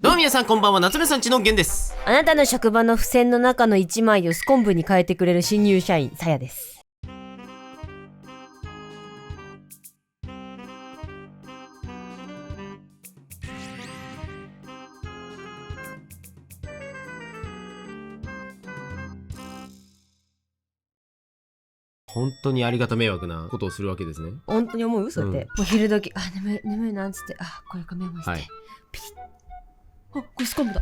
どうも皆さんこんばんは、夏目さんちのゲンです。あなたの職場の付箋の中の1枚をスコンブに変えてくれる新入社員さやです。本当にありがた迷惑なことをするわけですね。本当に思う？そうやって、もう昼時眠いなっつって、これかメモして、ピリッ、これスコンブだ、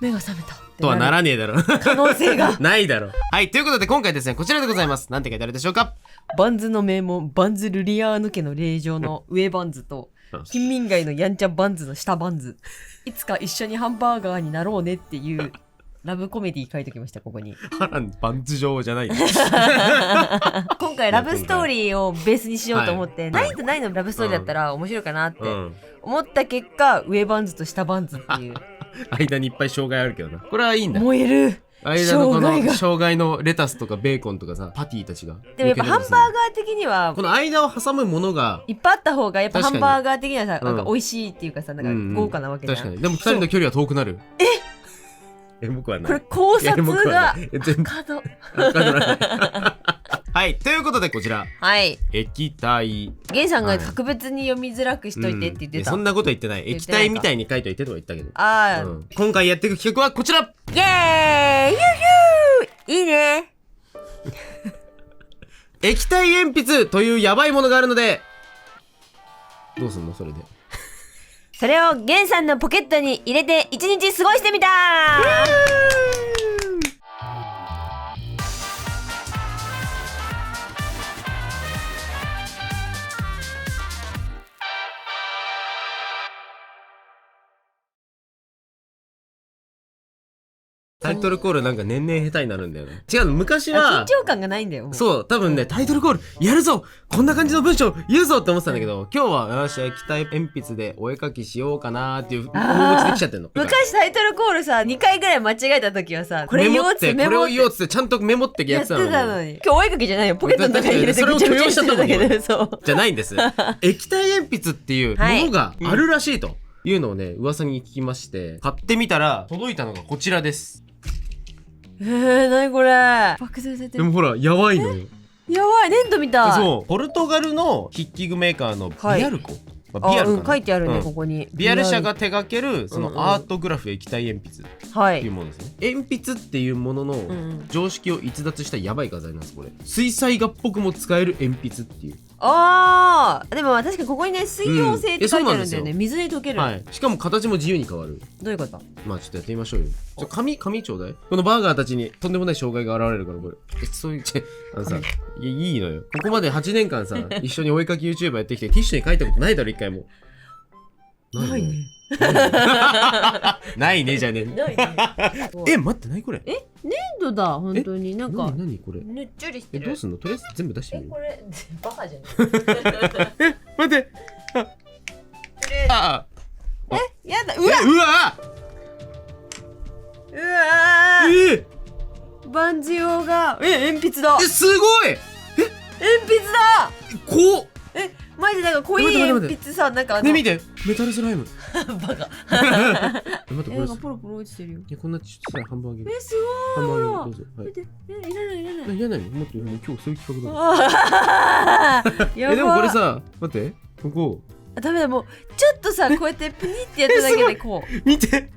目が覚めたとはならねえだろ可能性がないだろ。はい、ということで今回ですね、こちらでございます。なんて書いてあるでしょうか。バンズの名門バンズルリアーヌ家の令嬢の上バンズと近隣街のやんちゃバンズの下バンズ、いつか一緒にハンバーガーになろうねっていうラブコメディ書いておきました。ここにバンズ状じゃない今回ラブストーリーをベースにしようと思って、ないとないのラブストーリーだったら面白いかなって思った結果、上バンズと下バンズっていう間にいっぱい障害あるけどな。これはいいんだ。燃える間のこの障害のレタスとかベーコンとかさ、パティたちが。でもやっぱハンバーガー的にはこの間を挟むものがいっぱいあった方がやっぱハンバーガー的にはさ、なんか美味しいっていうかさ、なんか豪華なわけじゃん。確かに。でも2人の距離は遠くなる。僕はない。これ考察が角はい、ということでこちら、はい、液体。ゲンさんが格別に読みづらくしといてって言ってた。そんなこと言ってない。液体みたいに書いといてとは言ったけど。今回やっていく企画はこちら。イエーイ、いいね液体鉛筆というやばいものがあるので、どうすんのそれで。それをゲンさんのポケットに入れて一日過ごしてみたタイトルコールなんか年々下手になるんだよね。違うの、昔は緊張感がないんだよ。そう、多分ね、タイトルコールやるぞ、こんな感じの文章言うぞって思ってたんだけど、今日はよし液体鉛筆でお絵描きしようかなーっていう面持ちできちゃってんの。昔タイトルコールさ2回ぐらい間違えた時はさ、これ言おうっつってこれを言おうっつってちゃんとメモってやってたのに。今日お絵描きじゃないよ、ポケットの中に入れてぐちゃぐちゃしてるだけで。そうじゃないんです。液体鉛筆っていうものがあるらしいというのをね、噂に聞きまして買ってみたら届いたのがこちらです。何これ、爆弾されてる。でもほらやばいのよ。やばい、粘土みたい。そう、ポルトガルの筆記具メーカーのビアルコ、ビアルかな、書いてあるね、ここに。ビアル社が手掛けるそのアートグラフ液体鉛筆っていうものですね。鉛筆っていうものの常識を逸脱したやばい画材なんです。これ水彩画っぽくも使える鉛筆っていう。でも確かにここにね、水溶性って書いてあるんだよね。水に溶ける。しかも形も自由に変わる。どういうこと？まあちょっとやってみましょうよ。紙ちょうだい。このバーガーたちにとんでもない障害が現れるからこれ。そういうさ、いいのよ。ここまで8年間さ、一緒にお絵描き YouTuber やってきてティッシュに書いたことないだろ一回も。ないね。ないねじゃねえ。待って、何これ？粘土だ、本当に。なんか何これ？ぬっちょりしてる。どうすんの？とりあえず全部出してみる。これバカじゃん。待って。やだ。バンジオが鉛筆だ。すごい。鉛筆だ。こう。マジでなんか濃い鉛筆さ、なんかね、見て、メタルスライム。バカ。待って、これポロポロ落ちてるよ。こんなちょっとさ、ハンバーグ。すごい。ハンバーグどうぞ。見て、いらない。いらないの？もっと今日そういう企画だ。でもこれさ、待って、ここ。ダメだ、もうちょっとさ、こうやってプニってやっただけでこう。見て。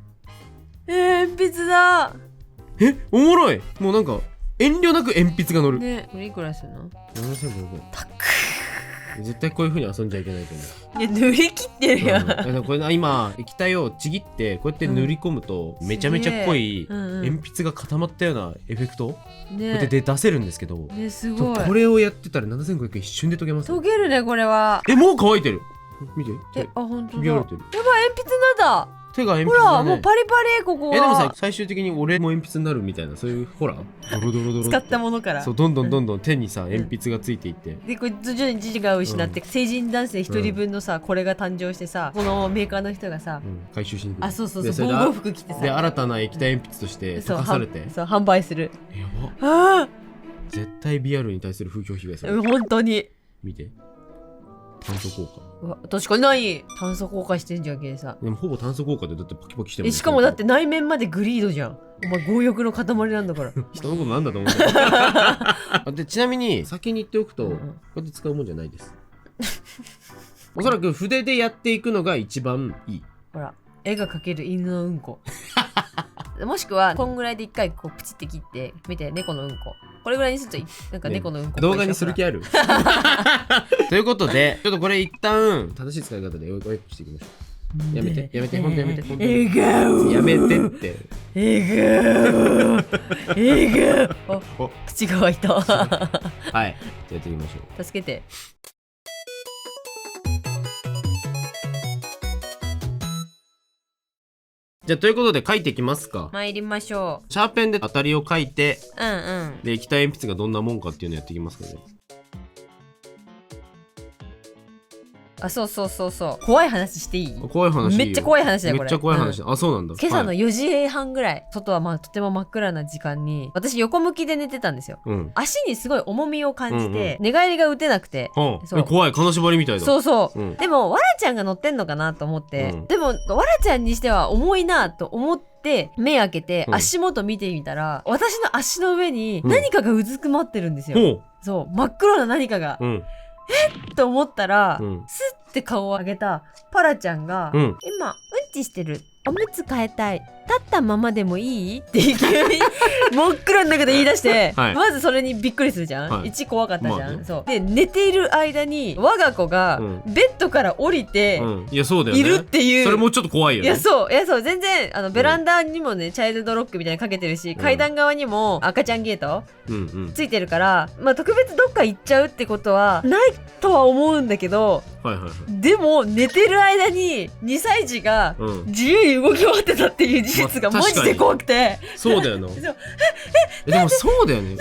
鉛筆だ。おもろい。もうなんか遠慮なく鉛筆が乗る。ね、これいくらするの？7500円。絶対こういう風に遊んじゃいけないと思う。いや、塗り切ってるやん。これ今液体をちぎってこうやって塗り込むとめちゃめちゃ濃い鉛筆が固まったようなエフェクトこうやって出せるんですけど、すごい。これをやってたら7500円一瞬で溶けます。溶けるね、これは。もう乾いてる。見て。本当だ。やばい、鉛筆なんだ。手が鉛筆だね。ほら、もうパリパリ、ここは。でもさ、最終的に俺も鉛筆になるみたいな、そういうほらドロドロ使ったものから、そう、どんどん手にさ鉛筆がついていって、でこれ徐々に自我を失って、成人男性一人分のさ、これが誕生してさ、このメーカーの人がさ、回収しに来る。そう防護服着てさ、で新たな液体鉛筆として溶かされて、そう販売する。やば。絶対ビアルに対する風評被害される。本当に。見て。炭素効果。うわ確かにない炭素硬化してんじゃんけさ。でもほぼ炭素効果でだってパキパキしてるもん。しかもだって内面までグリードじゃん。お前強欲の塊なんだから人のことなんだと思うんだよでちなみに先に言っておくと、うんうんこうやって使うもんじゃないですおそらく筆でやっていくのが一番いい。ほら絵が描ける犬のうんこもしくはこんぐらいで一回こうプチって切って見て猫のうんここれぐらいにするとなんか猫のうんこっぽい動画にする気あるということでちょっとこれ一旦正しい使い方でおよくしていきましょう。やめてやめてほんとやめてほんと笑顔やめてって笑顔お口が開いたはいじゃあやっていきましょう。助けて。じゃあということで書いていきますか。参りましょシャーペンで当たりを書いてう。うんうん。で液体鉛筆がどんなもんかっていうのやっていきますかね。あ、そうそうそうそう。怖い話していい？怖い話いいよ。めっちゃ怖い話だよこれ。めっちゃ怖い話だ、あそうなんだ。今朝のはい、 4時半ぐらい、外はまあとても真っ暗な時間に私横向きで寝てたんですよ。うん足にすごい重みを感じて、寝返りが打てなくて、そうえ怖い金縛りみたいだ。そうそう、うんでもわらちゃんが乗ってんのかなと思って、うんでもわらちゃんにしては重いなと思って目開けてうん足元見てみたら、私の足の上にうん何かがうずくまってるんですよ、ほそう真っ黒な何かが、ううんと思ったら、うんスッて顔を上げたパラちゃんが、うん今うんちしてる、おむつ替えたい、立ったままでもいいって急に真っ暗の中で言い出して、はいまずそれにびっくりするじゃん、はい一怖かったじゃん、まあねそうで寝ている間に我が子がうんベッドから降りてうんいやそうだよね。いるっていう、それもちょっと怖いよね。いやそう全然ベランダにもね、チャイルドロックみたいなのかけてるし、階段側にも赤ちゃんゲートうんうんついてるから、まあ特別どっか行っちゃうってことはないとは思うんだけど、はいはいはい。でも寝てる間に2歳児がうん自由に動き回ってたっていう事実がまあマジで怖くて、そうだよな。そうでもそうだよね。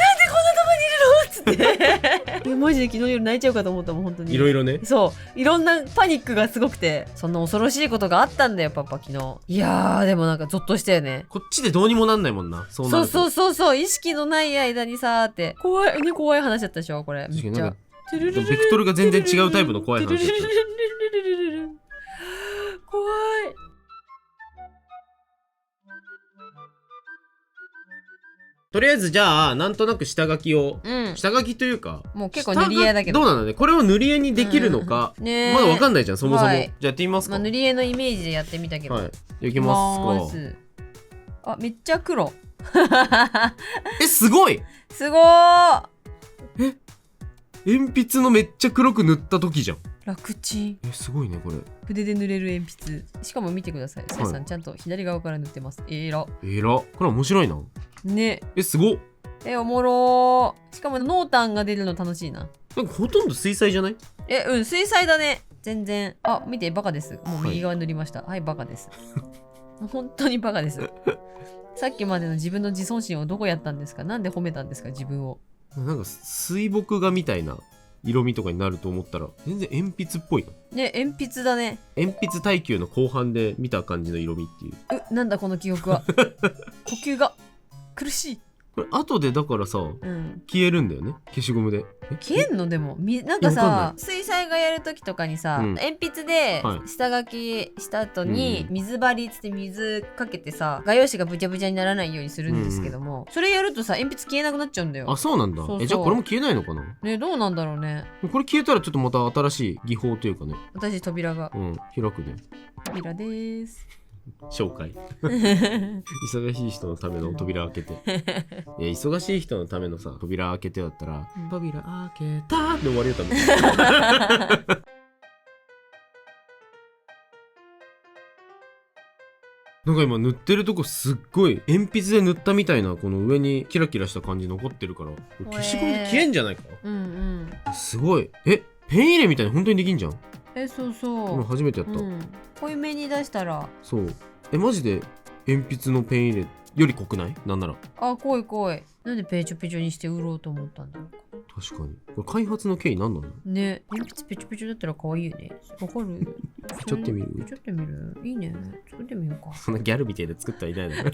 つってマジで昨日夜泣いちゃうかと思ったもん本当に。いろいろね。そういろんなパニックがすごくて、そんな恐ろしいことがあったんだよパパ昨日。いやーでもなんかゾッとしたよね。こっちでどうにもなんないもんな。そうなると。そう意識のない間にさーって怖い話だったでしょこれ。めっちゃ確かになんかベクトルが全然違うタイプの怖い話だった。怖い。とりあえずじゃあなんとなく下書きを、うん下書きというかもう結構塗り絵だけどどうなのね。これを塗り絵にできるのか、ねえまだわかんないじゃんそもそも、はいじゃあやってみますか。まあ、塗り絵のイメージでやってみたけど、はい。いきますか。すあめっちゃ黒えすごい。すごー。鉛筆のめっちゃ黒く塗った時じゃん。楽ちん。えすごいねこれ。筆で塗れる鉛筆。しかも見てください、さやさはいんちゃんと左側から塗ってます。えらこれ面白いな。ねえすごっ。おもろー。しかも濃淡が出るの楽しいな。なんかほとんど水彩じゃない？うん水彩だね全然。あ見てバカです。もう右側に塗りました。はい、バカですもう本当にバカですさっきまでの自分の自尊心をどこやったんですか？なんで褒めたんですか自分を。なんか水墨画みたいな色味とかになると思ったら全然鉛筆っぽいな。ね鉛筆だね。鉛筆耐久の後半で見た感じの色味っていう。なんだこの記憶は呼吸が苦しい。これ後でだからさうん消えるんだよね消しゴムで。消えんのでもなんかいやわかんなさ水彩画やるときとかにさ、うん鉛筆ではい下書きした後にうん水張りつって水かけてさ画用紙がぶちゃぶちゃにならないようにするんですけども、それやるとさ鉛筆消えなくなっちゃうんだよ。あそうなんだ。そうそうじゃあこれも消えないのかな。ねどうなんだろうね。これ消えたらちょっとまた新しい技法というかね。私扉がうん開くね。扉でーす紹介忙しい人のための扉開けていや忙しい人のためのさ扉開けてだったら、うん扉開けたで終わりよ多分なんか今塗ってるとこすっごい鉛筆で塗ったみたいなこの上にキラキラした感じ残ってるからこれ消しゴムで消えんじゃないか。うんすごい。ペン入れみたいに本当にできんじゃん。そうそう今初めてやった、濃いめに出したらそうマジで鉛筆のペン入れより濃くない？なんなら濃いなんでペチョペチョにして売ろうと思ったんだろうか。確かにこれ開発の経緯何なの？ね鉛筆ペチョペチョだったら可愛いよね。わかる？ちょってみる？ちょってみる？いいね。作ってみようか。そんなギャルみたいで作ったらいないだろ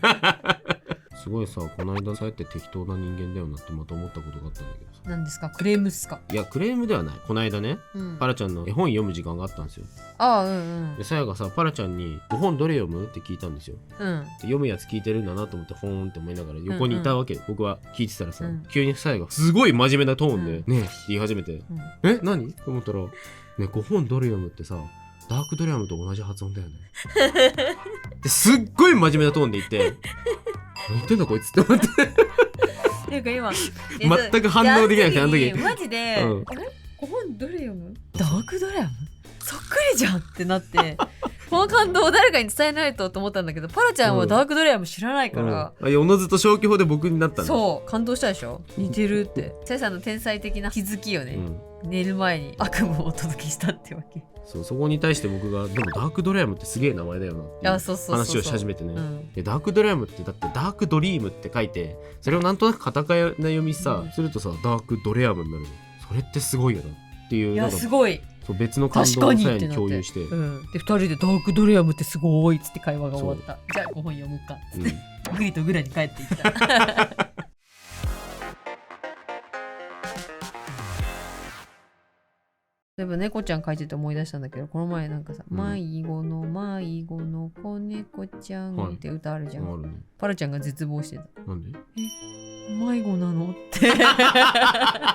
すごいさ、この間そうやって適当な人間だよなってまた思ったことがあったんだけどさ。何ですか、クレームっすか？いや、クレームではない。この間ね、うんパラちゃんの絵本読む時間があったんですよ。ああ、うんで、さやがさ、パラちゃんに5本どれ読むって聞いたんですよ。うんで読むやつ聞いてるんだなと思ってほーんって思いながら横にいたわけ、僕は聞いてたらさ、急にさやがすごい真面目なトーンで、ねえって言い始めて、え何と思ったら、ね、5本どれ読むってさ、ダークドレアムと同じ発音だよねですっごい真面目なトーンで言って何言ってんだこいつって思ってなんか今全く反応できなくて、あの時マジで、うんあれ5本どれ読む？ダークドレアムそっくりじゃんってなってこの感動を誰かに伝えないと思ったんだけど、パラちゃんはダークドレアム知らないから、いやおのずと消去法で僕になったんだ。そう感動したでしょ、似てるってさやさんの天才的な気づきをね、寝る前に悪夢をお届けしたってわけ。そこに対して僕がでもダークドレアムってすげえ名前だよなっていう話をし始めてね、でダークドレアムってだってダークドリームって書いて、それをなんとなくカタカナ読みさ、するとさダークドレアムになるの。それってすごいよなっていう。いやすごい、そう別の感動をさやに共有して、で2人でダークドレアムってすごいっつって会話が終わった。じゃあ5本読むかっつって、グリとグラに帰っていった例えば猫ちゃん書いてて思い出したんだけど、この前なんかさ、迷子の子猫ちゃんって歌あるじゃん、パラちゃんが絶望してた。なんで？迷子なのって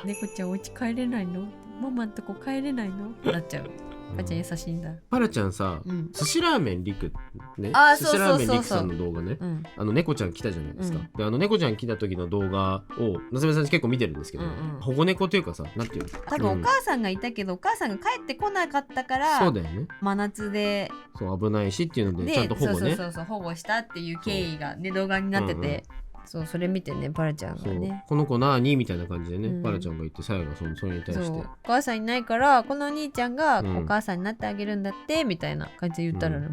猫ちゃんお家帰れないの？ママんとこ帰れないの？なっちゃう。パラちゃん優しいんだ。パラちゃんさ、寿司ラーメンリクね、寿司ラーメンリクさんの動画ね、猫ちゃん来たじゃないですか。で猫ちゃん来た時の動画を夏目さん結構見てるんですけど、保護猫というかさ、なんていうの、多分お母さんがいたけど、お母さんが帰ってこなかったから、そうだよね、真夏でそう危ないしっていうのでちゃんと保護ね、そう保護したっていう経緯がね動画になってて、そうそれ見てね、パラちゃんがね、この子なーにみたいな感じでね、パラちゃんが言って、さやがそれに対して、お母さんいないからこのお兄ちゃんがお母さんになってあげるんだってみたいな感じで言ったら、もう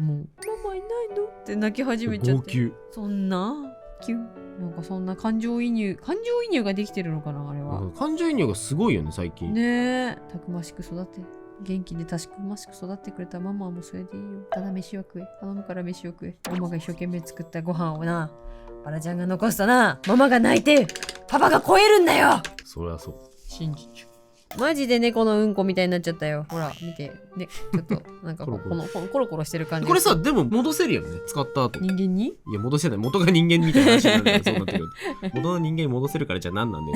ママいないのって泣き始めちゃって、号泣。そんなキュン、なんかそんな感情移入ができてるのかな、あれは。感情移入がすごいよね最近ねえ、たくましく育て、元気でたくましく育ってくれたママはもうそれでいいよ。ただ飯を食え、頼むから飯を食え。ママが一生懸命作ったご飯をな、パラちゃんが残すとな、ママが泣いてパパが超えるんだよ。そりゃそう、信じちゃう。マジで猫のうんこみたいになっちゃったよ。ほら見てね、ちょっとなんかこのコロコロしてる感じ。これさでも戻せるよね、使った後。人間に？いや戻せない、元が人間みたいな話になるからそうなってくる元の人間に戻せるからじゃあ何なんだ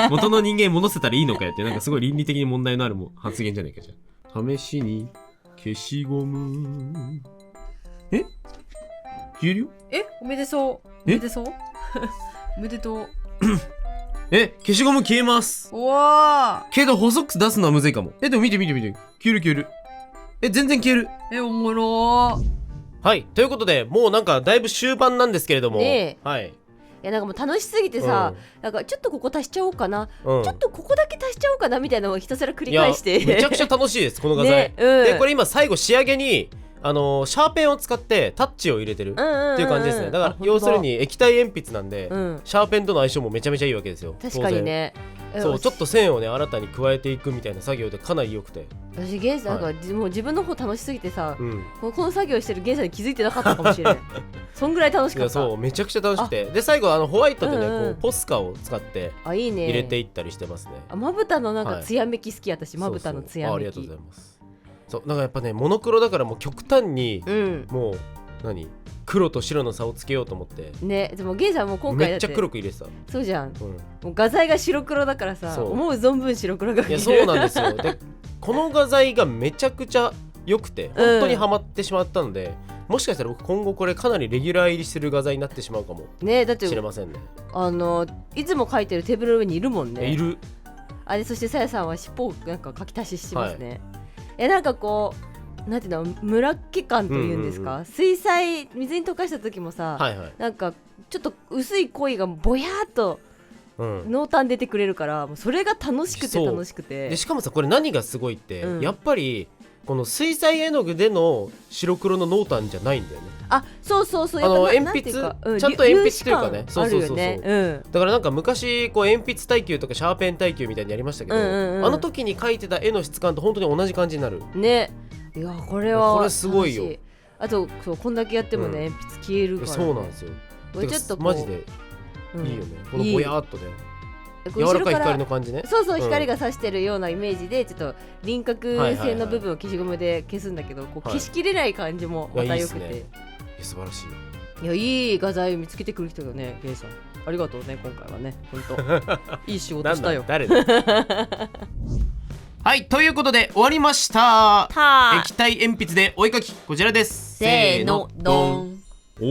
よ元の人間に戻せたらいいのかよって、なんかすごい倫理的に問題のある発言じゃないか。じゃあ試しに消しゴム、消えるよ。おめでそう。おめでそうおめでとう。消しゴム消えます。うわけど細く出すのはむずいかも。でも見て消える。全然消える。おもろー。はい、ということでもうなんかだいぶ終盤なんですけれども、はい、いやなんかもう楽しすぎてさ、なんかちょっとここ足しちゃおうかな、ちょっとここだけ足しちゃおうかなみたいなのをひたすら繰り返してめちゃくちゃ楽しいですこの画材、でこれ今最後仕上げにシャーペンを使ってタッチを入れてるっていう感じですね。だから要するに液体鉛筆なんで、シャーペンとの相性もめちゃめちゃいいわけですよ。確かにね。そうちょっと線をね新たに加えていくみたいな作業でかなり良くて、私ゲンさんなんか、もう自分の方楽しすぎてさ、この作業してるゲンさんに気づいてなかったかもしれないそんぐらい楽しかった。そうめちゃくちゃ楽しくて、で最後ホワイトでね、こうポスカを使って入れていったりしてますね。まぶたのなんか艶めき好き、私まぶたの艶めき。ありがとうございます。そうなんかやっぱねモノクロだからもう極端に、もう黒と白の差をつけようと思ってね。でもゲイさんも今回めっちゃ黒く入れてた。そうじゃん、もう画材が白黒だからさ、思う存分白黒が見える。いやそうなんですよ。でこの画材がめちゃくちゃ良くて本当にハマってしまったので、もしかしたら僕今後これかなりレギュラー入りする画材になってしまうかもね。だってしれませんね。いつも描いてるテーブルの上にいるもんね。いる。あれそしてさやさんは尻尾をなんか描き足ししてますね。なんかこうなんていうの、村っ気感というんですか、水彩水に溶かした時もさ、なんかちょっと薄い恋がぼやーっと濃淡出てくれるから、もうそれが楽しくて楽しくて。でしかもさこれ何がすごいって、やっぱりこの水彩絵の具での白黒の濃淡じゃないんだよね。そう鉛筆ちゃんと鉛筆というかね、そうだからなんか昔こう鉛筆耐久とかシャーペン耐久みたいにやりましたけど、あの時に描いてた絵の質感と本当に同じ感じになるね。いやこれすごいよ。あとそうこんだけやってもね、鉛筆消えるから、ね、そうなんですよ。これちょっとこうマジでうんいいよね、このぼやーっとねこう柔らかい後ろから光の感じね。そうそう、うん光が差してるようなイメージでちょっと輪郭線の部分を消しゴムで消すんだけど、こうはい消しきれない感じもまた良くて、いやいいっすね素晴らしい。いや、いい画材見つけてくる人よね、ゲイさん。ありがとうね、今回はね。本当いい仕事したよ。誰だはい、ということで終わりました。は液体鉛筆でお絵かき、こちらです。せーの、ドン。お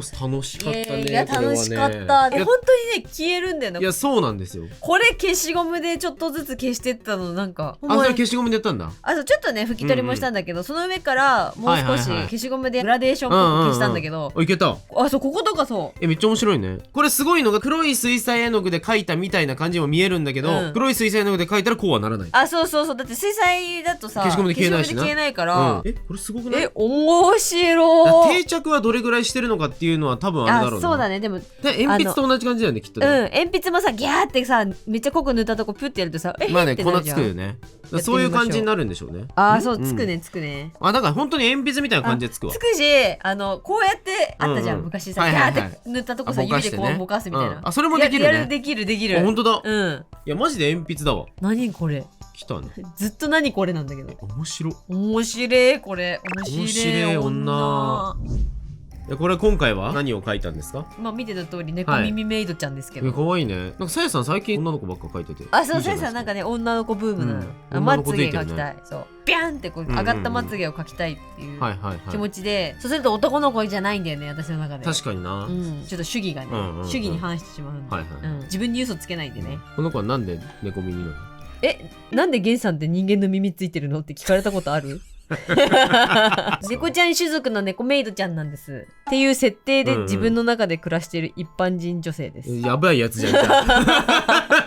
ー、楽しかったね。いや楽しかっこれた。はねで本当にね消えるんだよね。いや、そうなんですよ。これ消しゴムでちょっとずつ消してったのなんか。あ、それ消しゴムでやったんだ。そうちょっとね拭き取りもしたんだけど、その上からもう少しはいはいはい消しゴムでグラデーションっぽく消したんだけど、あ、いけた。そうこことかそう。めっちゃ面白いね。これすごいのが黒い水彩絵の具で描いたみたいな感じも見えるんだけど、うん黒い水彩絵の具で描いたらこうはならない。そうそうそう。だって水彩だとさ消しゴムで消えないしな消しゴムで消えないから、これすごくない？面白い。定着はどれぐらいしてるのかっていうのは多分あれだろうな。そうだね。でもで鉛筆と同じ感じだよね、きっとね。鉛筆もさギャーってさめっちゃ濃く塗ったとこピュってやるとさまあね、粉ってなるじゃんつくよね。そういう感じになるんでしょうね。そうつくねつくね。だから本当に鉛筆みたいな感じでつくわつ。くしこうやってあったじゃん、昔さ、はいはいはいギャーって塗ったとこさぼかしてね指でこうぼかすみたいな、それもできるね。できるできる。本当だ。うんいやマジで鉛筆だわ。何これ来たね。ずっと何これなんだけど面白。面白いこれ面白い女。これ今回は何を書いたんですか？見てた通り猫耳メイドちゃんですけど、可愛いね。なんかさやさん最近女の子ばっか書いてて。そうさやさんなんかね女の子ブームなの、まつげ描きたい、そうビャンってこう上がったまつげを描きたいっていう気持ちで、そうすると男の子じゃないんだよね私の中で。確かにな。ちょっと主義がね、主義に反してしまうんで、自分に嘘つけないんでね。この子はなんで猫耳なの？なんでゲンさんって人間の耳ついてるのって聞かれたことある？猫ちゃん種族の猫メイドちゃんなんですっていう設定で自分の中で暮らしている一般人女性です。やばいやつじゃん。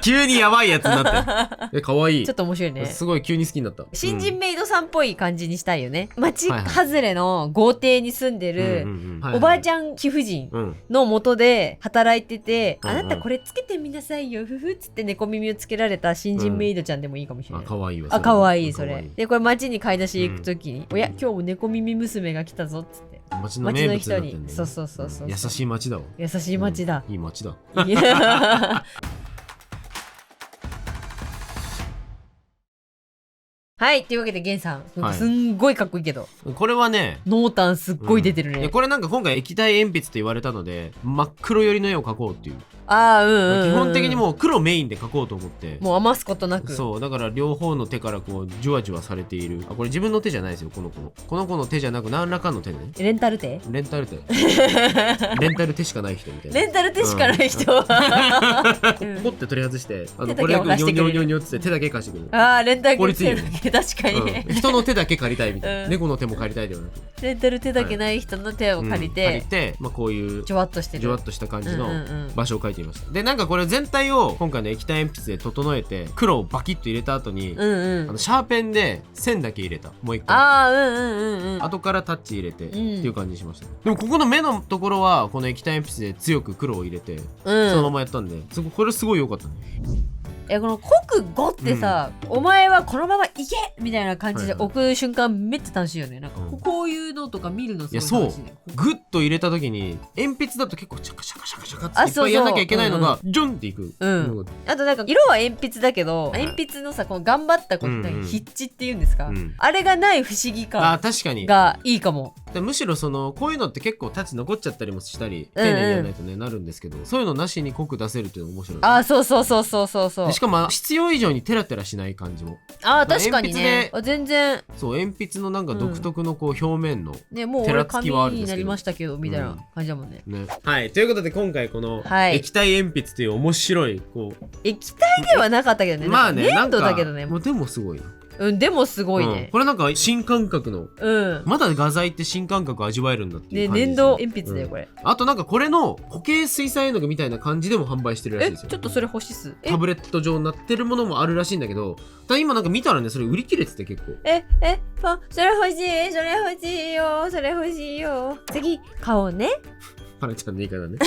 急にやばいやつになって可愛い。ちょっと面白いね。すごい急に好きになった。新人メイドさんっぽい感じにしたいよね。町外れの豪邸に住んでるおばあちゃん貴婦人の元で働いてて、あなたこれつけてみなさいよふふっつって猫耳をつけられた新人メイドちゃんでもいいかもしれない。可愛いわ。可愛いそれで、これ町に買い出し行く時に、おや今日も猫耳娘が来たぞっつって、町の名物人に、そう優しい町だわ。優しい町だ。いい町だ。はい、というわけでゲンさん、すんごいかっこいいけど、これはね濃淡すっごい出てるね。これなんか今回液体鉛筆と言われたので真っ黒寄りの絵を描こうっていう。基本的にもう黒メインで描こうと思って、もう余すことなく。そうだから両方の手からこうじゅわじゅわされている。これ自分の手じゃないですよ。この子の手じゃなく何らかの手でね。レンタル手レンタル手しかない人みたいな。レンタル手しかない人、ポッて取り外してこれニョニョニョって手だけ貸してくる。レンタル手だけ確かに、人の手だけ借りたいみたいな。猫の手も借りたいではなく、レンタル手だけない人の手を借りて、こういうジョワッとした感じの場所を描いてみました。でなんかこれ全体を今回の液体鉛筆で整えて黒をバキッと入れた後に、シャーペンで線だけ入れた。もう一回後からタッチ入れてっていう感じにしました。でもここの目のところはこの液体鉛筆で強く黒を入れて、そのままやったんでこれすごい良かったね。この国語ってさ、お前はこのまま行けみたいな感じで置く瞬間めっちゃ楽しいよね。なんかこういうのとか見るのすごい楽しいね。グッと入れた時に鉛筆だと結構シャカシャカシャカシャカっていっぱいやんなきゃいけないのがジョンっていく。あとなんか色は鉛筆だけど、鉛筆のさこの頑張った筆致っていうんですか、あれがない不思議感がいいかも。むしろこういうのって結構タッチ残っちゃったりもしたり丁寧にやらないとねなるんですけど、そういうのなしに濃く出せるっていうのが面白い。そうしかも必要以上にテラテラしない感じも。確かにね。全然鉛筆のなんか独特のこう表面のもう俺紙になりましたけどみたいな感じだもんね。はいということで今回この液体鉛筆という面白い液体ではなかったけどね。まあね粘土だけどね。でもすごいな。でもすごいね。これなんか新感覚の、まだ画材って新感覚味わえるんだっていう感じですね。粘土鉛筆だよこれ。あとなんかこれの固形水彩絵の具みたいな感じでも販売してるらしいですよ。ちょっとそれ欲しいっす。タブレット状になってるものもあるらしいんだけど、今なんか見たらねそれ売り切れてて結構。それ欲しいよそれ欲しいよ次買おうね。パナちゃんの言い方ね。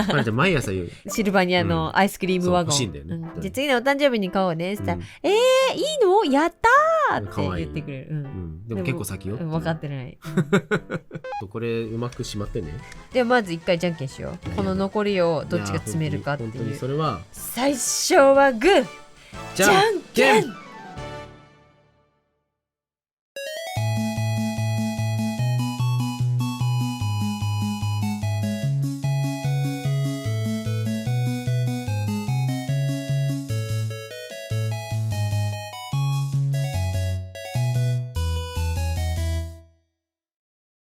パナちゃん毎朝言う。シルバニアのアイスクリームワゴン。そう欲しいんだよねじゃあ次のお誕生日に買おうね。そしたら、うんいいのやったーってかわいい言ってくれる。でも結構先よ。分かってない。これうまくしまってね。ではまず一回じゃんけんしよう。この残りをどっちが詰めるかって本当にいう。それは最初はグー、じゃんけん。